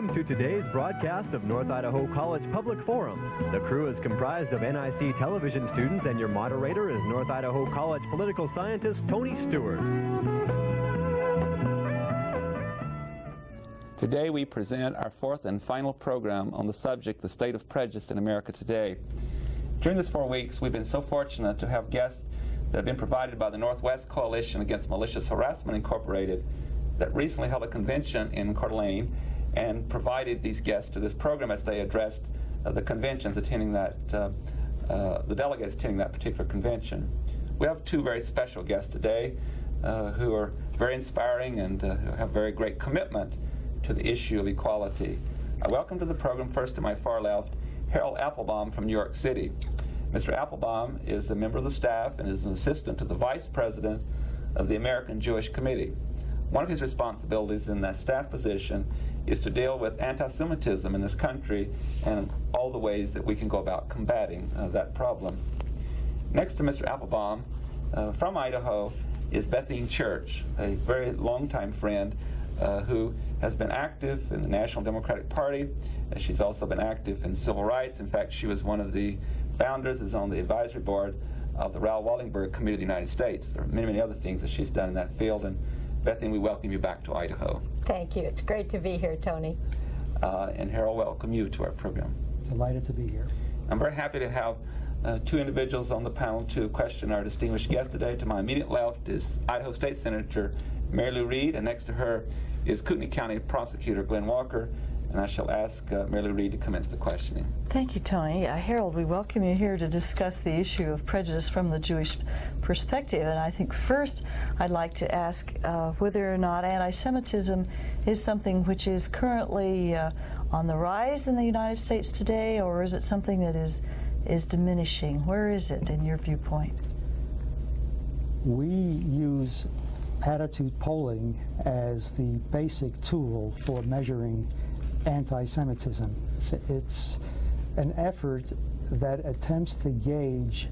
Welcome to today's broadcast of North Idaho College Public Forum. The crew is comprised of NIC television students, and your moderator is North Idaho College political scientist Tony Stewart. Today we present our fourth and final program on the subject, the state of prejudice in America today. During these 4 weeks, we've been so fortunate to have guests that have been provided by the Northwest Coalition Against Malicious Harassment Incorporated that recently held a convention in Coeur d'Alene and provided these guests to this program as they addressed the conventions attending that, the delegates attending that particular convention. We have two very special guests today who are very inspiring and who have very great commitment to the issue of equality. I welcome to the program first to my far left, Harold Applebaum from New York City. Mr. Applebaum is a member of the staff and is an assistant to the vice president of the American Jewish Committee. One of his responsibilities in that staff position is to deal with anti-Semitism in this country and all the ways that we can go about combating that problem. Next to Mr. Applebaum, from Idaho, is Bethene Church, a very long-time friend who has been active in the National Democratic Party. She's also been active in civil rights. In fact, she was one of the founders, is on the advisory board of the Raoul Wallenberg Committee of the United States. There are many, many other things that she's done in that field. And Bethene, we welcome you back to Idaho. Thank you. It's great to be here, Tony. And Harold, welcome you to our program. Delighted to be here. I'm very happy to have two individuals on the panel to question our distinguished guest today. To my immediate left is Idaho State Senator Mary Lou Reed, and next to her is Kootenai County Prosecutor Glenn Walker. And I shall ask Mary Lou Reed to commence the questioning. Thank you, Tony. Harold, we welcome you here to discuss the issue of prejudice from the Jewish perspective. And I think first I'd like to ask whether or not anti-Semitism is something which is currently on the rise in the United States today, or is it something that is diminishing? Where is it in your viewpoint? We use attitude polling as the basic tool for measuring anti-Semitism. It's an effort that attempts to gauge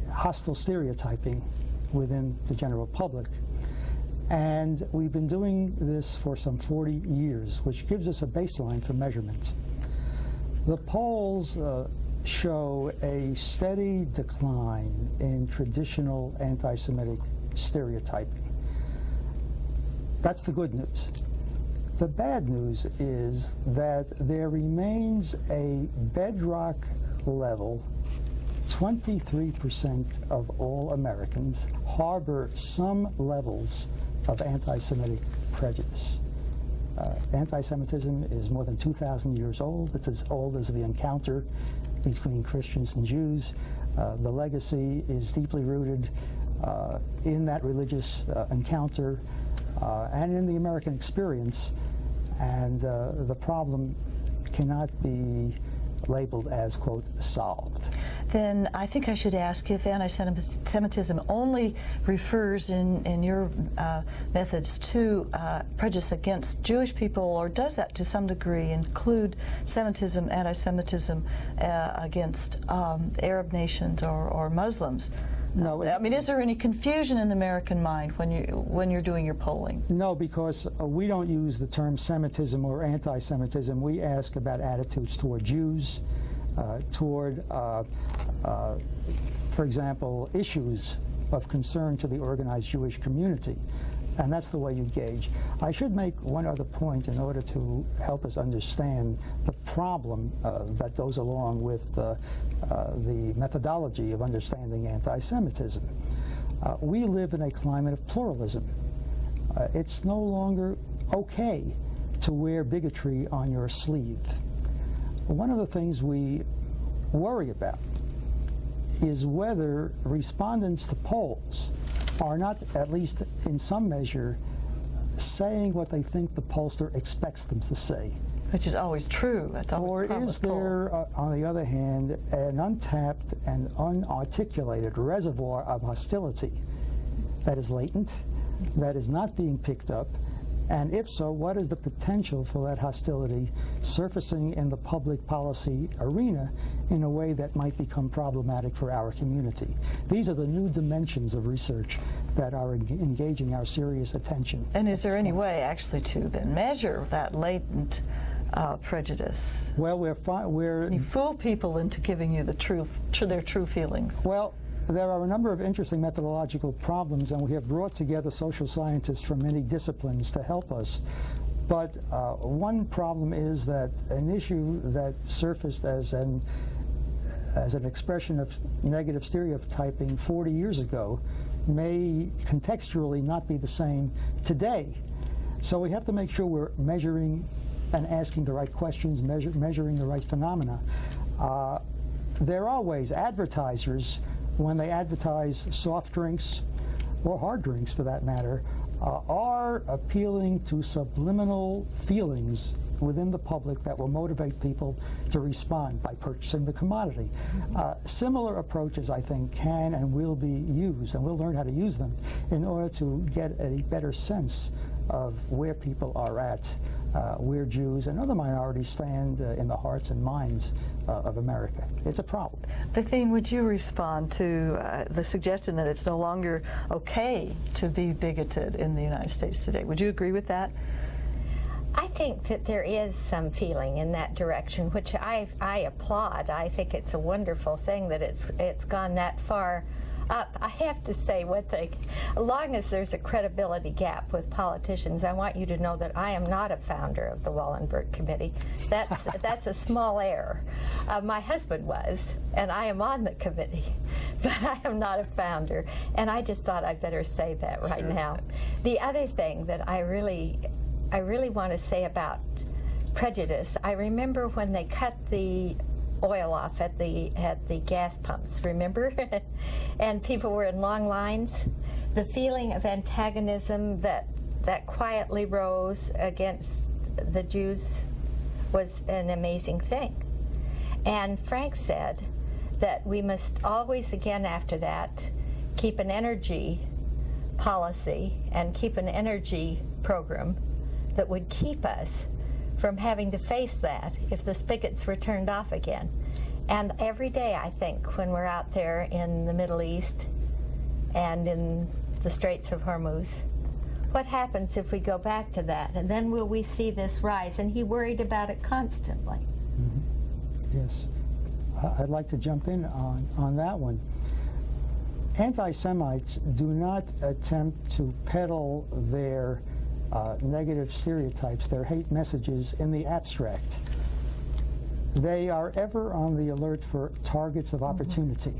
hostile stereotyping within the general public. And we've been doing this for some 40 years, which gives us a baseline for measurement. The polls show a steady decline in traditional anti-Semitic stereotyping. That's the good news. The bad news is that there remains a bedrock level. 23% of all Americans harbor some levels of anti-Semitic prejudice. Anti-Semitism is more than 2,000 years old. It's as old as the encounter between Christians and Jews. The legacy is deeply rooted in that religious encounter and in the American experience, and the problem cannot be labeled as, quote, solved. Then I think I should ask if anti-Semitism only refers in your methods to prejudice against Jewish people, or does that to some degree include Semitism, anti-Semitism against Arab nations or Muslims? No, I mean, is there any confusion in the American mind when you're doing your polling? No, because we don't use the term Semitism or anti-Semitism. We ask about attitudes toward Jews, toward, for example, issues of concern to the organized Jewish community. And that's the way you gauge. I should make one other point in order to help us understand the problem that goes along with the methodology of understanding anti-Semitism. We live in a climate of pluralism. It's no longer okay to wear bigotry on your sleeve. One of the things we worry about is whether respondents to polls are not, at least in some measure, saying what they think the pollster expects them to say. Which is always true. That's always or is there, on the other hand, an untapped and unarticulated reservoir of hostility that is latent, that is not being picked up? And if so, what is the potential for that hostility surfacing in the public policy arena in a way that might become problematic for our community? These are the new dimensions of research that are engaging our serious attention. And is there any way actually to then measure that latent prejudice? Well, You fool people into giving you their true feelings. Well, there are a number of interesting methodological problems, and we have brought together social scientists from many disciplines to help us. But one problem is that an issue that surfaced as an expression of negative stereotyping 40 years ago may contextually not be the same today. So we have to make sure we're measuring and asking the right questions, measuring the right phenomena. There are ways. Advertisers, when they advertise soft drinks, or hard drinks for that matter, are appealing to subliminal feelings within the public that will motivate people to respond by purchasing the commodity. Similar approaches, I think, can and will be used, and we'll learn how to use them in order to get a better sense of where people are at, where Jews and other minorities stand in the hearts and minds of America. It's a problem. Bethene, would you respond to the suggestion that it's no longer okay to be bigoted in the United States today? Would you agree with that? I think that there is some feeling in that direction, which I applaud. I think it's a wonderful thing that it's gone that far up. I have to say one thing. As long as there's a credibility gap with politicians, I want you to know that I am not a founder of the Wallenberg Committee. That's a small error. My husband was, and I am on the committee, but I am not a founder. And I just thought I'd better say that right now. The other thing that I really want to say about prejudice, I remember when they cut the oil off at the gas pumps, remember? And people were in long lines. The feeling of antagonism that quietly rose against the Jews was an amazing thing. And Frank said that we must always, again after that, keep an energy policy and keep an energy program that would keep us from having to face that if the spigots were turned off again. And every day, I think, when we're out there in the Middle East and in the Straits of Hormuz, what happens if we go back to that? And then will we see this rise? And he worried about it constantly. Mm-hmm. Yes. I'd like to jump in on that one. Anti-Semites do not attempt to peddle their negative stereotypes, their hate messages in the abstract. They are ever on the alert for targets of opportunity.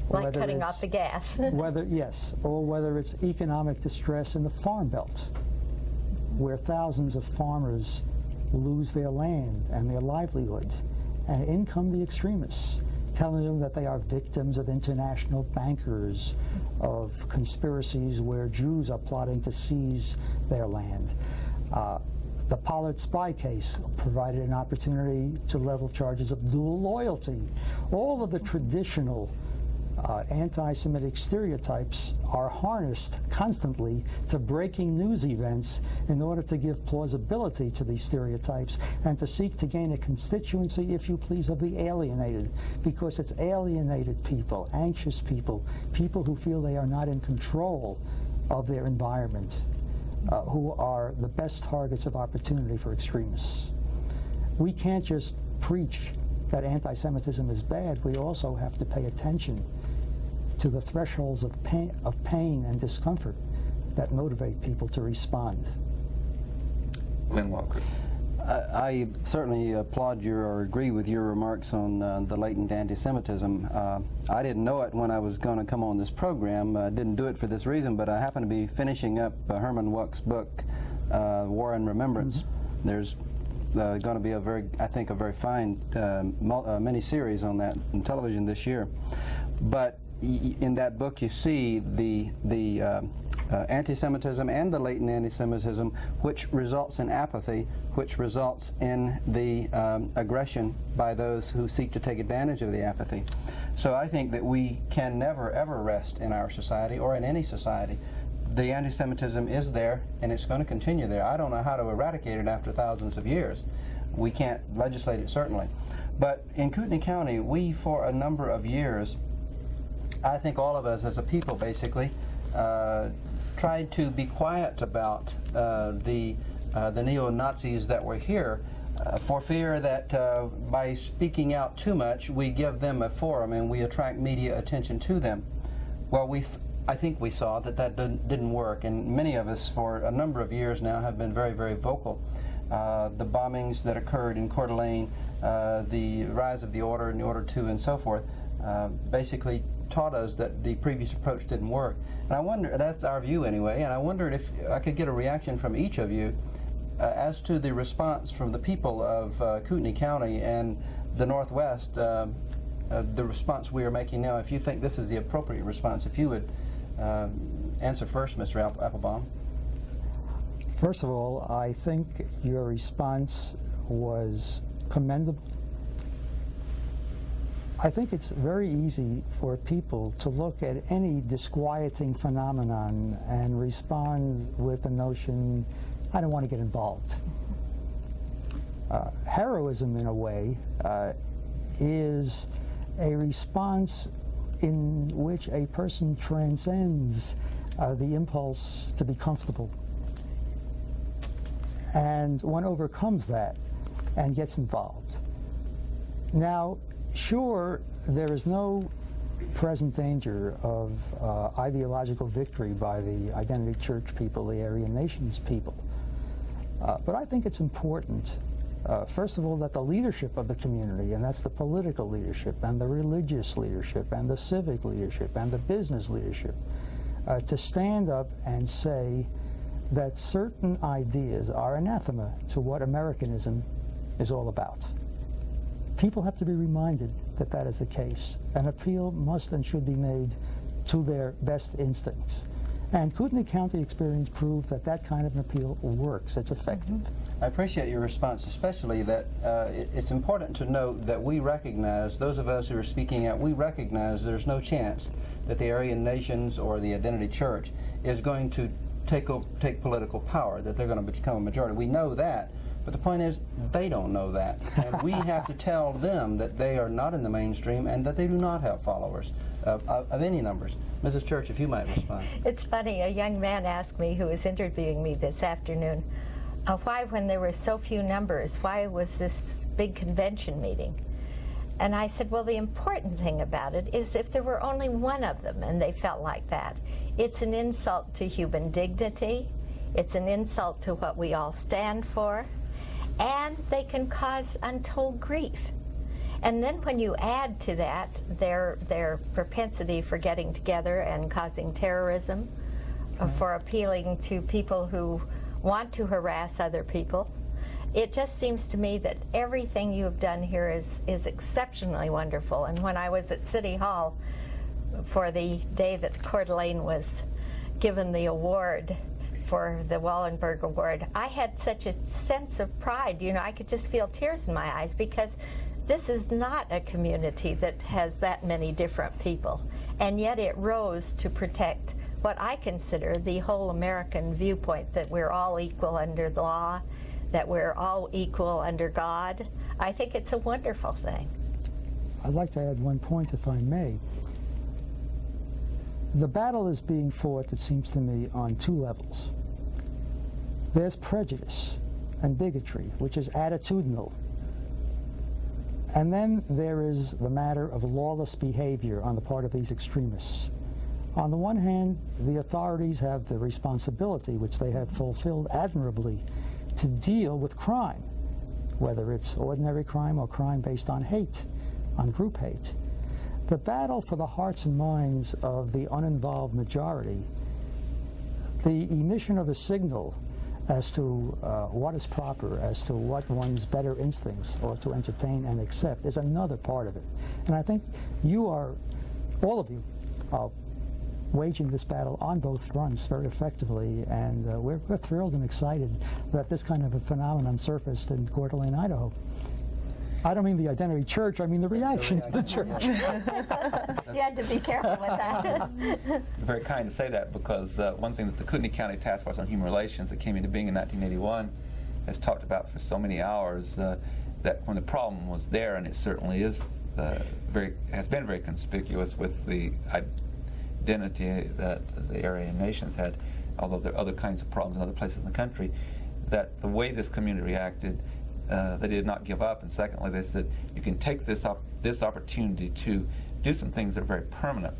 Like cutting off the gas. Whether it's economic distress in the Farm Belt, where thousands of farmers lose their land and their livelihood, and in come the extremists, telling them that they are victims of international bankers, of conspiracies where Jews are plotting to seize their land. The Pollard spy case provided an opportunity to level charges of dual loyalty. All of the traditional anti-Semitic stereotypes are harnessed constantly to breaking news events in order to give plausibility to these stereotypes and to seek to gain a constituency, if you please, of the alienated, because it's alienated people, anxious people, people who feel they are not in control of their environment, who are the best targets of opportunity for extremists. We can't just preach that anti-Semitism is bad. We also have to pay attention to the thresholds of pain and discomfort that motivate people to respond. Lynn Walker. I certainly applaud or agree with your remarks on the latent anti-Semitism. I didn't know it when I was going to come on this program. I didn't do it for this reason, but I happen to be finishing up Herman Wuck's book, War and Remembrance. Mm-hmm. There's going to be I think a very fine mini-series on that on television this year. But in that book you see the anti-Semitism and the latent anti-Semitism, which results in apathy, which results in the aggression by those who seek to take advantage of the apathy. So I think that we can never, ever rest in our society or in any society. The anti-Semitism is there, and it's going to continue there. I don't know how to eradicate it after thousands of years. We can't legislate it, certainly. But in Kootenai County, we, for a number of years, I think all of us as a people, basically, tried to be quiet about the neo-Nazis that were here, for fear that by speaking out too much, we give them a forum and we attract media attention to them. Well, I think we saw that didn't work, and many of us for a number of years now have been very, very vocal. The bombings that occurred in Coeur d'Alene, the rise of the Order and the Order 2 and so forth, basically taught us that the previous approach didn't work. And I wonder, that's our view anyway, and I wondered if I could get a reaction from each of you as to the response from the people of Kootenai County and the Northwest, the response we are making now, if you think this is the appropriate response. If you would answer first, Mr. Applebaum. First of all, I think your response was commendable. I think it's very easy for people to look at any disquieting phenomenon and respond with the notion, I don't want to get involved. Heroism, in a way, is a response in which a person transcends the impulse to be comfortable. And one overcomes that and gets involved. Now, sure, there is no present danger of ideological victory by the Identity Church people, the Aryan Nations people. But I think it's important, first of all, that the leadership of the community, and that's the political leadership, and the religious leadership, and the civic leadership, and the business leadership, to stand up and say that certain ideas are anathema to what Americanism is all about. People have to be reminded that that is the case. An appeal must and should be made to their best instincts. And Kootenai County experience proved that that kind of an appeal works. It's effective. I appreciate your response, especially that it's important to note that we recognize, those of us who are speaking out, we recognize there's no chance that the Aryan Nations or the Identity Church is going to take political power, that they're going to become a majority. We know that, but the point is they don't know that. And we have to tell them that they are not in the mainstream and that they do not have followers of any numbers. Mrs. Church, if you might respond. It's funny, a young man asked me who was interviewing me this afternoon, why when there were so few numbers, why was this big convention meeting? And I said, well, the important thing about it is if there were only one of them and they felt like that, it's an insult to human dignity, it's an insult to what we all stand for, and they can cause untold grief. And then when you add to that their propensity for getting together and causing terrorism, for appealing to people who want to harass other people, it just seems to me that everything you have done here is exceptionally wonderful. And when I was at City Hall for the day that Coeur d'Alene was given the award for the Wallenberg Award, I had such a sense of pride. You know, I could just feel tears in my eyes because this is not a community that has that many different people. And yet it rose to protect what I consider the whole American viewpoint, that we're all equal under the law, that we're all equal under God. I think it's a wonderful thing. I'd like to add one point, if I may. The battle is being fought, it seems to me, on two levels. There's prejudice and bigotry, which is attitudinal. And then there is the matter of lawless behavior on the part of these extremists. On the one hand, the authorities have the responsibility, which they have fulfilled admirably, to deal with crime, whether it's ordinary crime or crime based on hate, on group hate. The battle for the hearts and minds of the uninvolved majority, the emission of a signal as to what is proper, as to what one's better instincts ought to entertain and accept, is another part of it. And I think you are, all of you, waging this battle on both fronts very effectively, and we're thrilled and excited that this kind of a phenomenon surfaced in Coeur d'Alene, Idaho. I don't mean the Identity Church, I mean the reaction of the church. You had to be careful with that. Very kind to say that, because one thing that the Kootenai County Task Force on Human Relations that came into being in 1981 has talked about for so many hours, that when the problem was there, and it certainly is has been very conspicuous with the identity that the Aryan Nations had, although there are other kinds of problems in other places in the country, that the way this community reacted they did not give up, and secondly, they said you can take this opportunity to do some things that are very permanent.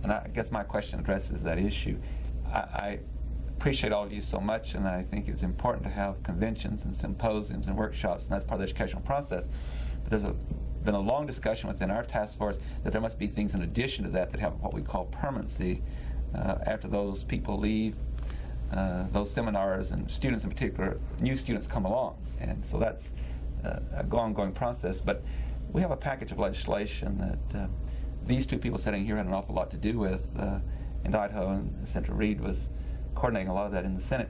And I guess my question addresses that issue. I appreciate all of you so much, and I think it's important to have conventions and symposiums and workshops, and that's part of the educational process. But there's been a long discussion within our task force that there must be things in addition to that that have what we call permanency after those people leave those seminars, and students in particular, new students come along. And so that's an ongoing process. But we have a package of legislation that these two people sitting here had an awful lot to do with in Idaho, and Senator Reed was coordinating a lot of that in the Senate.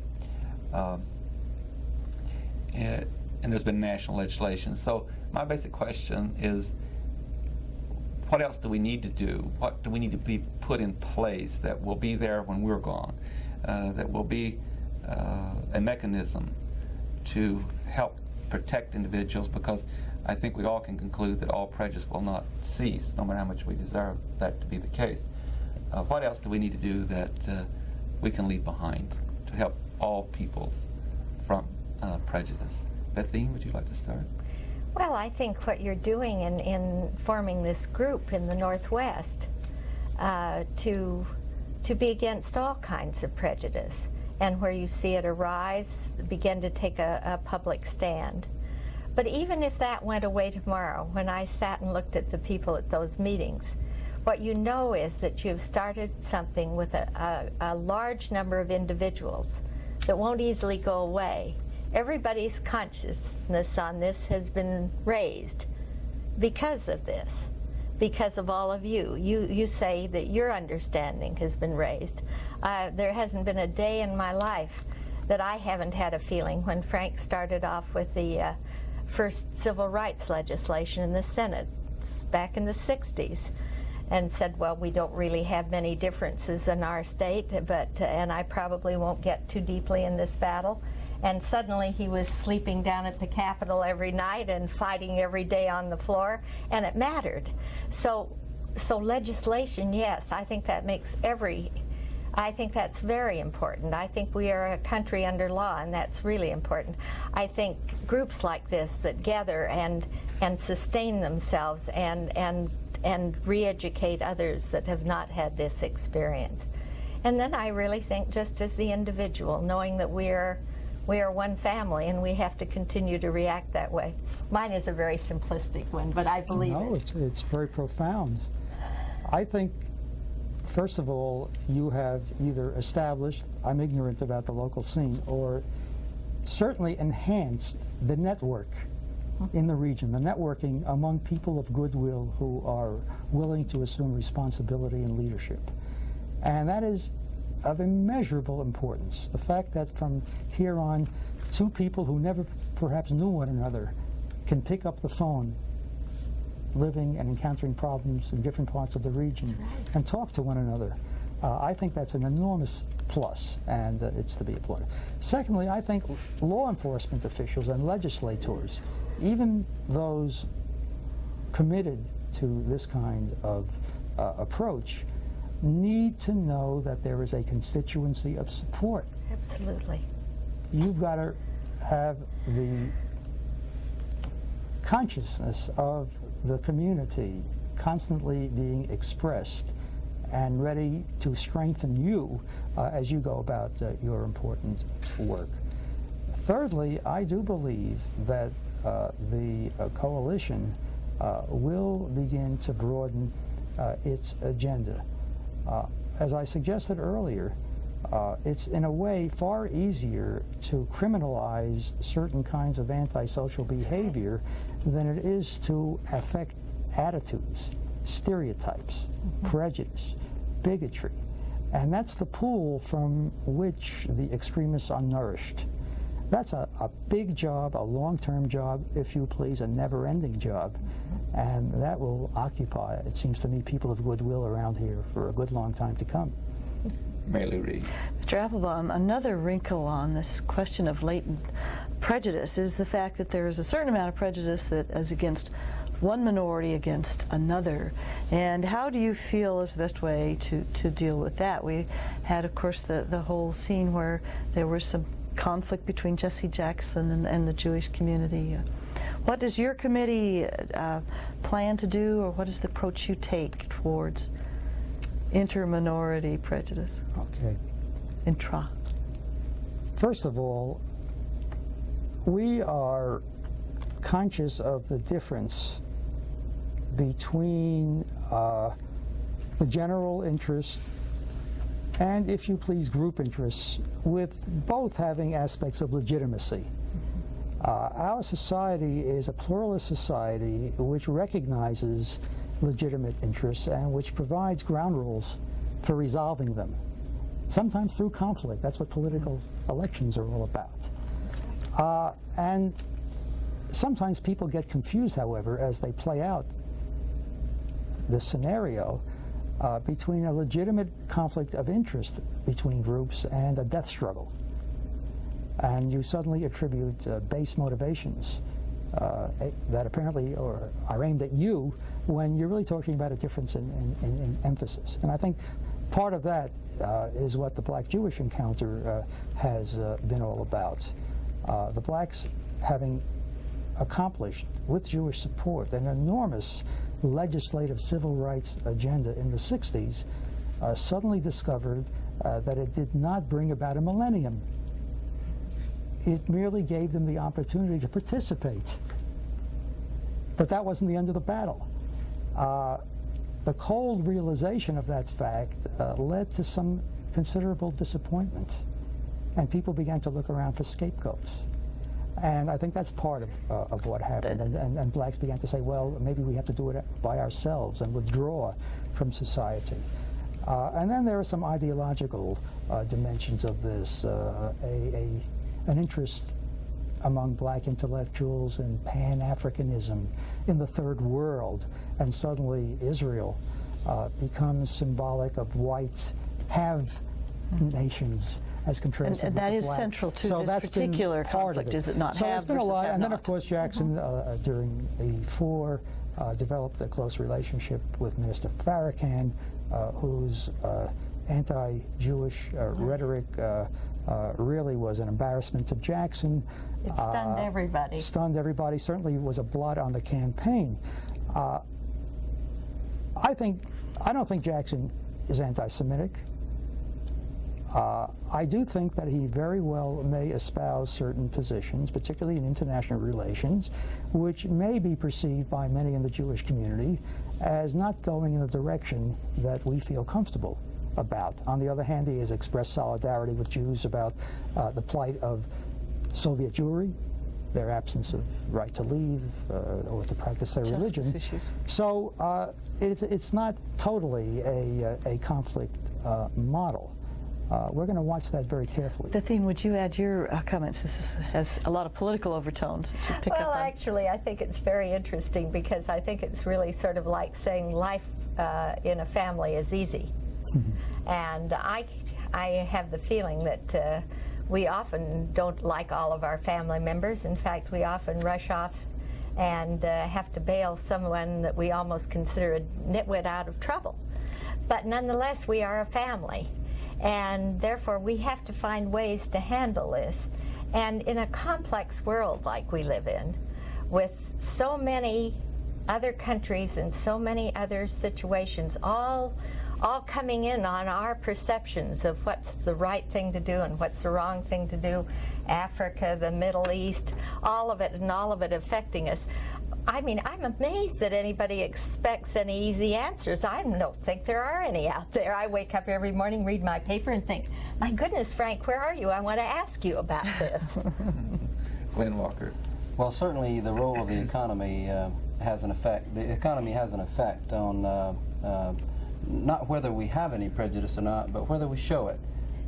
And there's been national legislation. So my basic question is, what else do we need to do? What do we need to be put in place that will be there when we're gone? That will be a mechanism to help protect individuals, because I think we all can conclude that all prejudice will not cease, no matter how much we desire that to be the case. What else do we need to do that we can leave behind to help all people from prejudice? Bethene, would you like to start? Well, I think what you're doing in forming this group in the Northwest to be against all kinds of prejudice, and where you see it arise, begin to take a public stand. But even if that went away tomorrow, when I sat and looked at the people at those meetings, what you know is that you've started something with a large number of individuals that won't easily go away. Everybody's consciousness on this has been raised because of this, because of all of you. You say that your understanding has been raised. There hasn't been a day in my life that I haven't had a feeling when Frank started off with the first civil rights legislation in the Senate back in the 60s, and said, well, we don't really have many differences in our state, but and I probably won't get too deeply in this battle. And suddenly he was sleeping down at the Capitol every night and fighting every day on the floor, and it mattered. So legislation, yes, I think that makes I think that's very important. I think we are a country under law, and that's really important. I think groups like this that gather and sustain themselves and re-educate others that have not had this experience. And then I really think just as the individual, knowing that we are one family, and we have to continue to react that way. Mine is a very simplistic one, but I believe it. No, it's very profound. I think, first of all, you have either established, I'm ignorant about the local scene, or certainly enhanced the network in the region, the networking among people of goodwill who are willing to assume responsibility and leadership. And that is of immeasurable importance. The fact that from here on, two people who never perhaps knew one another can pick up the phone, living and encountering problems in different parts of the region, and talk to one another. I think that's an enormous plus, and it's to be applauded. Secondly, I think law enforcement officials and legislators, even those committed to this kind of approach, need to know that there is a constituency of support. Absolutely. You've got to have the consciousness of the community constantly being expressed and ready to strengthen you as you go about your important work. Thirdly, I do believe that the coalition will begin to broaden its agenda. As I suggested earlier, it's in a way far easier to criminalize certain kinds of antisocial behavior than it is to affect attitudes, stereotypes, prejudice, bigotry. And that's the pool from which the extremists are nourished. That's a big job, a long-term job, if you please, a never-ending job. And that will occupy, it seems to me, people of goodwill around here for a good long time to come. Mary Reed. Mr. Applebaum, another wrinkle on this question of latent prejudice is the fact that there is a certain amount of prejudice that is against one minority against another. And how do you feel is the best way to deal with that? We had, of course, the whole scene where there were some conflict between Jesse Jackson and the Jewish community. What does your committee plan to do, or what is the approach you take towards inter-minority prejudice? Okay. Intra. First of all, we are conscious of the difference between the general interest and, if you please, group interests, with both having aspects of legitimacy. Our society is a pluralist society which recognizes legitimate interests and which provides ground rules for resolving them, sometimes through conflict. That's what political elections are all about. And sometimes people get confused, however, as they play out this scenario between a legitimate conflict of interest between groups and a death struggle. And you suddenly attribute base motivations that apparently are aimed at you when you're really talking about a difference in emphasis. And I think part of that is what the Black-Jewish encounter has been all about. The blacks having accomplished, with Jewish support, an enormous legislative civil rights agenda in the 60s, suddenly discovered that it did not bring about a millennium. It merely gave them the opportunity to participate. But that wasn't the end of the battle. The cold realization of that fact led to some considerable disappointment, and people began to look around for scapegoats. And I think that's part of what happened. And blacks began to say, well, maybe we have to do it by ourselves and withdraw from society. And then there are some ideological dimensions of this, an interest among black intellectuals in Pan-Africanism in the Third World, and suddenly Israel becomes symbolic of white nations as contrasted with and that the is black. central to So this that's particular been part conflict, of it. is it not? So Have it's been a versus lot, have and then not. of course Jackson during '84 developed a close relationship with Minister Farrakhan, whose anti-Jewish rhetoric really was an embarrassment to Jackson. It stunned everybody. Stunned everybody. Certainly was a blot on the campaign. I don't think Jackson is anti-Semitic. I do think that he very well may espouse certain positions, particularly in international relations, which may be perceived by many in the Jewish community as not going in the direction that we feel comfortable about. On the other hand, he has expressed solidarity with Jews about the plight of Soviet Jewry, their absence of right to leave or to practice their religion. Issues. So it's not totally a conflict model. We're going to watch that very carefully. Bethene, would you add your comments? This has a lot of political overtones to pick up on. Well, actually, I think it's very interesting because I think it's really sort of like saying life in a family is easy. And I have the feeling that we often don't like all of our family members. In fact, we often rush off and have to bail someone that we almost consider a nitwit out of trouble. But nonetheless, we are a family. And therefore, we have to find ways to handle this. And in a complex world like we live in, with so many other countries and so many other situations, all coming in on our perceptions of what's the right thing to do and what's the wrong thing to do, Africa, the Middle East, all of it, and all of it affecting us. I mean, I'm amazed that anybody expects any easy answers. I don't think there are any out there. I wake up every morning, read my paper, and think, my goodness, Frank, where are you? I want to ask you about this. Glenn Walker. Well, certainly the role of the economy has an effect. The economy has an effect on not whether we have any prejudice or not, but whether we show it.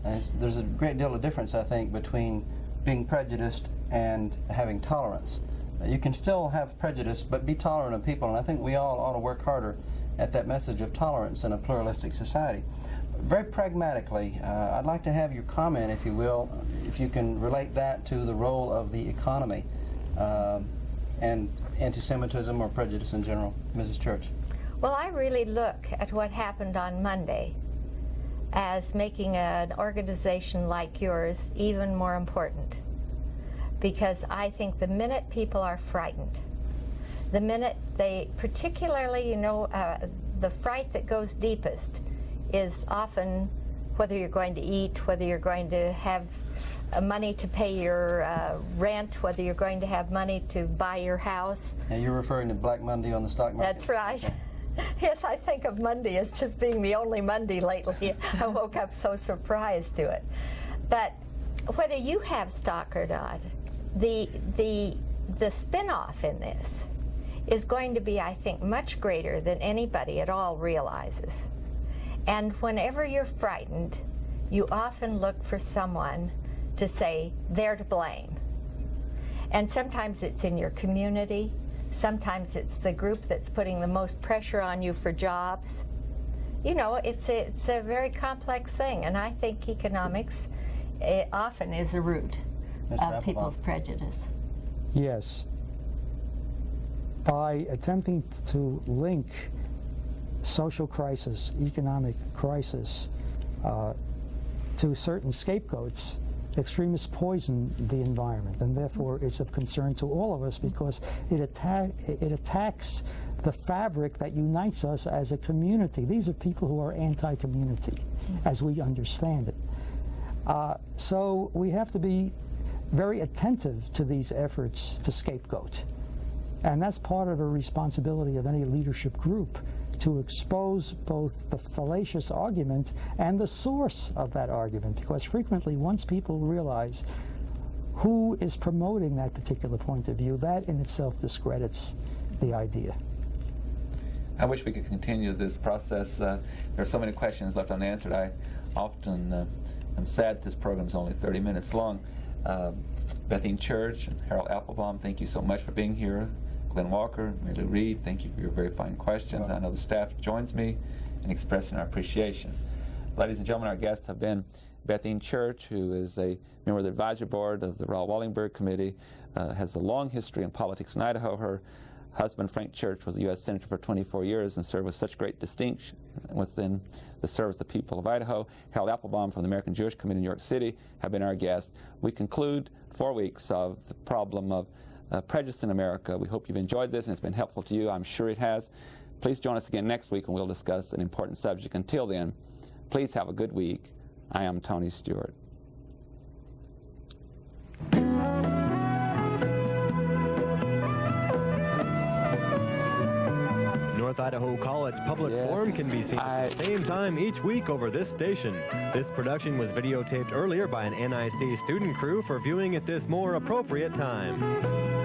And there's a great deal of difference, I think, between being prejudiced and having tolerance. You can still have prejudice, but be tolerant of people, and I think we all ought to work harder at that message of tolerance in a pluralistic society. Very pragmatically, I'd like to have your comment, if you will, if you can relate that to the role of the economy and anti-Semitism or prejudice in general. Mrs. Church. Well, I really look at what happened on Monday as making an organization like yours even more important. Because I think the minute people are frightened, the minute they, particularly, you know, the fright that goes deepest is often whether you're going to eat, whether you're going to have money to pay your rent, whether you're going to have money to buy your house. And you're referring to Black Monday on the stock market? That's right. Yes, I think of Monday as just being the only Monday lately. I woke up so surprised to it. But whether you have stock or not, the spin-off in this is going to be, I think, much greater than anybody at all realizes. And whenever you're frightened, you often look for someone to say they're to blame. And sometimes it's in your community, sometimes it's the group that's putting the most pressure on you for jobs. You know, it's a very complex thing, and I think economics often is the root of people's prejudice. Yes. By attempting to link social crisis, economic crisis, to certain scapegoats, extremists poison the environment, and therefore it's of concern to all of us because it attacks the fabric that unites us as a community. These are people who are anti-community, as we understand it. So we have to be very attentive to these efforts to scapegoat. And that's part of a responsibility of any leadership group, to expose both the fallacious argument and the source of that argument, because frequently once people realize who is promoting that particular point of view, that in itself discredits the idea. I wish we could continue this process. There are so many questions left unanswered. I often am sad this program is only 30 minutes long. Bethene Church and Harold Applebaum, thank you so much for being here. Glenn Walker, Mary Lou Reed, thank you for your very fine questions. I know the staff joins me in expressing our appreciation. Ladies and gentlemen, our guests have been Bethene Church, who is a member of the advisory board of the Raoul Wallenberg Committee, has a long history in politics in Idaho. Her husband, Frank Church, was a U.S. Senator for 24 years and served with such great distinction within the service of the people of Idaho. Harold Applebaum from the American Jewish Committee in New York City have been our guests. We conclude 4 weeks of the problem of prejudice in America. We hope you've enjoyed this and it's been helpful to you. I'm sure it has. Please join us again next week and we'll discuss an important subject. Until then, please have a good week. I am Tony Stewart. North Idaho College Public Forum can be seen at the same time each week over this station. This production was videotaped earlier by an NIC student crew for viewing at this more appropriate time.